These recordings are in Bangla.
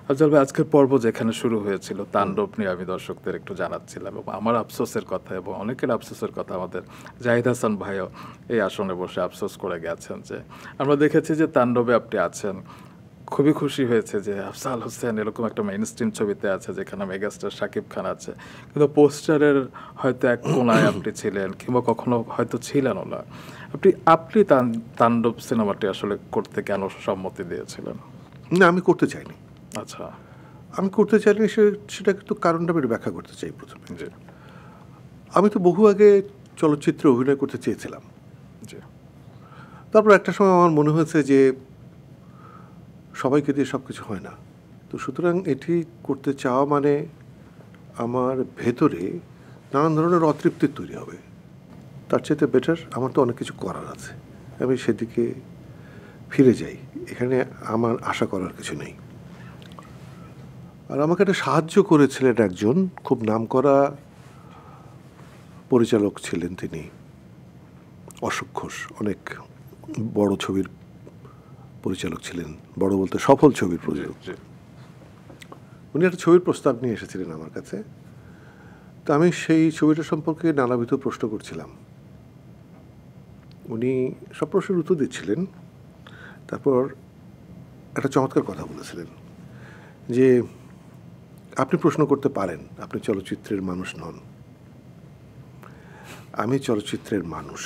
আফজাল ভাই, আজকের পর্ব যেখানে শুরু হয়েছিল তাণ্ডব নিয়ে আমি দর্শকদের একটু জানাচ্ছিলাম এবং আমার আফসোসের কথা এবং অনেকের আফসোসের কথা, আমাদের জাহিদ হাসান ভাইও এই আসনে বসে আফসোস করে গেছেন যে আমরা দেখেছি যে তাণ্ডবে আপনি আছেন, খুবই খুশি হয়েছে যে আফজাল হোসেন এরকম একটা মেইন স্ট্রিম ছবিতে আছে যেখানে মেগাস্টার শাকিব খান আছে, কিন্তু পোস্টারের হয়তো এক কোনায় আপনি ছিলেন কিংবা কখনো হয়তো ছিলেনও না। আপনি তাণ্ডব সিনেমাটি আসলে করতে কেন সম্মতি দিয়েছিলেন? না, আমি করতে চাইনি। আচ্ছা, আমি করতে চাইনি সেটা কিন্তু কারণটা আমি ব্যাখ্যা করতে চাই প্রথমে। জি আমি তো বহু আগে চলচ্চিত্রে অভিনয় করতে চেয়েছিলাম। জি। তারপর একটা সময় আমার মনে হয়েছে যে সবাইকে দিয়ে সব কিছু হয় না, তো সুতরাং এটি করতে চাওয়া মানে আমার ভেতরে নানান ধরনের অতৃপ্তি তৈরি হবে। তার চাইতে বেটার আমার তো অনেক কিছু করার আছে, আমি সেদিকে ফিরে যাই। এখানে আমার আশা করার কিছু নেই। আর আমাকে একটা সাহায্য করেছিলেন একজন খুব নামকরা পরিচালক ছিলেন, তিনি অশোক ঘোষ, অনেক বড় ছবির পরিচালক ছিলেন, বড় বলতে সফল ছবির প্রযোজক। উনি একটা ছবির প্রস্তাব নিয়ে এসেছিলেন আমার কাছে, তো আমি সেই ছবিটা সম্পর্কে নানাবিধ প্রশ্ন করছিলাম। উনি সব প্রশ্নের উত্তর দিচ্ছিলেন, তারপর একটা চমৎকার কথা বলেছিলেন যে আপনি প্রশ্ন করতে পারেন, আপনি চলচ্চিত্রের মানুষ নন, আমি চলচ্চিত্রের মানুষ।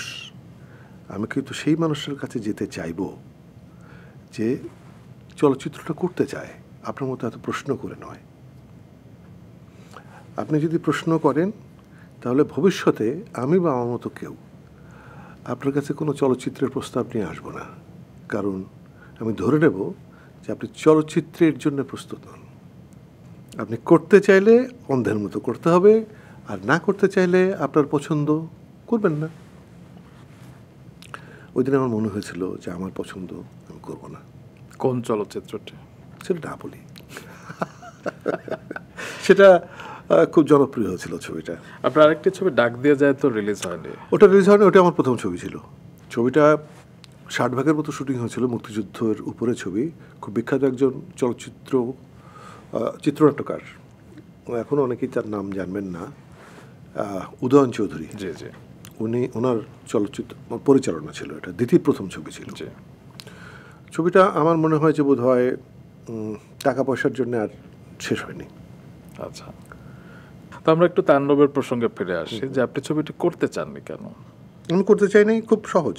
আমি কিন্তু সেই মানুষের কাছে যেতে চাইব যে চলচ্চিত্রটা করতে চায়, আপনার মতো এত প্রশ্ন করে নয়। আপনি যদি প্রশ্ন করেন তাহলে ভবিষ্যতে আমি বা আমার মতো কেউ আপনার কাছে কোনো চলচ্চিত্রের প্রস্তাব নিয়ে আসবো না, কারণ আমি ধরে নেব যে আপনি চলচ্চিত্রের জন্য প্রস্তুত নন। আপনি করতে চাইলে অন্ধের মতো করতে হবে, আর না করতে চাইলে আপনার পছন্দ করবেন না। ওই দিন আমার মনে হয়েছিল যে আমার পছন্দ আমি করব না। কোন চলচ্চিত্রটি? সেটা না বলি। সেটা খুব জনপ্রিয় হয়েছিল ছবিটা। আপনার আরেকটি ছবি ডাক দিয়ে যায় তো রিলিজ হয়নি? ওটা রিলিজ হয়নি, ওটা আমার প্রথম ছবি ছিল। ছবিটা 60 ভাগের মতো শুটিং হয়েছিল, মুক্তিযুদ্ধের উপরে ছবি। খুব বিখ্যাত একজন চলচ্চিত্র চিত্রনাট্যকার, এখনও অনেকেই তার নাম জানবেন না, উদয়ন চৌধুরী। জি জি। ওনার চলচ্চিত্র পরিচালনা ছিল, এটা দ্বিতীয় প্রথম ছবি ছিল। জি। ছবিটা আমার মনে হয় যে বোধ হয় টাকা পয়সার জন্য আর শেষ হয়নি। আচ্ছা, তো আমরা একটু তাণ্ডবের প্রসঙ্গে ফিরে আসি যে আপনি ছবিটি করতে চাননি কেন? আমি করতে চাইনি, খুব সহজ।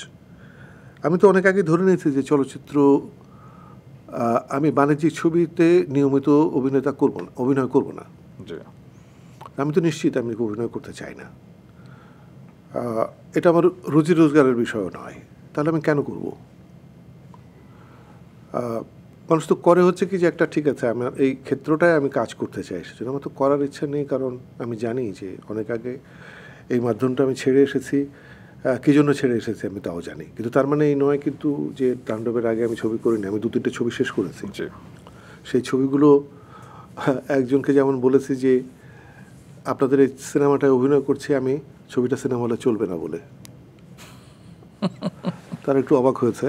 আমি তো অনেক আগে ধরে নিয়েছি যে চলচ্চিত্র, আমি বাণিজ্যিক ছবিতে নিয়মিত অভিনয় করব না। জি। আমি তো নিশ্চিত আমি অভিনয় করতে চাই না। এটা আমার রুজি রোজগারের বিষয়ও নয়, তাহলে আমি কেন করব? মানুষ তো করে হচ্ছে কি যে একটা, ঠিক আছে আমার এই ক্ষেত্রটায় আমি কাজ করতে চাই, সেজন্য আমার তো করার ইচ্ছা নেই, কারণ আমি জানি যে অনেক আগে এই মাধ্যমটা আমি ছেড়ে এসেছি। কী জন্য ছেড়ে এসেছি আমি তাও জানি, কিন্তু তার মানে এই নয় কিন্তু যে তাণ্ডবের আগে আমি ছবি করিনি। আমি 2-3টে ছবি শেষ করেছি। সেই ছবিগুলো একজনকে যেমন বলেছি যে আপনাদের এই সিনেমাটায় অভিনয় করছি আমি, ছবিটা সিনেমা হলে চলবে না বলে। তারা একটু অবাক হয়েছে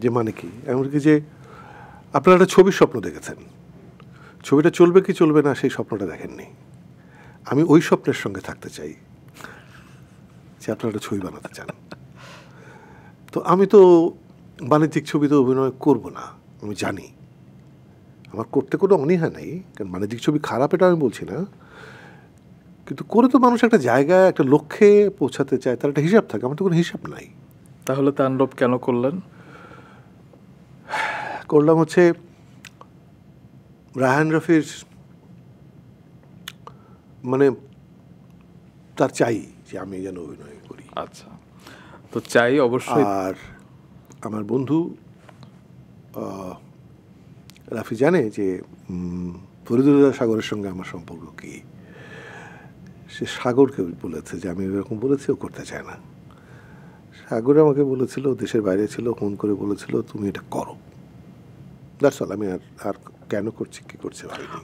যে মানে কি, এমনকি যে আপনারা একটা ছবির স্বপ্ন দেখেছেন, ছবিটা চলবে কি চলবে না সেই স্বপ্নটা দেখেননি। আমি ওই স্বপ্নের সঙ্গে থাকতে চাই যে আপনারা একটা ছবি বানাতে চান। তো আমি তো বাণিজ্যিক ছবিতে অভিনয় করব না, আমি জানি। আমার করতে কোনো অনীহা নেই, কারণ বাণিজ্যিক ছবি খারাপ এটা আমি বলছি না, কিন্তু করে তো মানুষ একটা জায়গায় একটা লক্ষ্যে পৌঁছাতে চায়, তার একটা হিসাব থাকে। আমার তো কোনো হিসাব নাই। তাহলে তাণ্ডব কেন করলেন? করলাম হচ্ছে রায়হান রফির, মানে তার চাই যে আমি যেন অভিনয় করি। আচ্ছা, তো চাই অবশ্যই। আর আমার বন্ধু রাফি জানে যে ফরিদুল্লাহ সাগরের সঙ্গে আমার সম্পর্ক কি। সে সাগরকে বলেছে যে আমি এরকম বলেছি, ও করতে চায় না। সাগর আমাকে বলেছিল, দেশের বাইরে ছিল, ফোন করে বলেছিল তুমি এটা করো। That's all. আমি আর কেন করছি কি করছি ভাবিনি।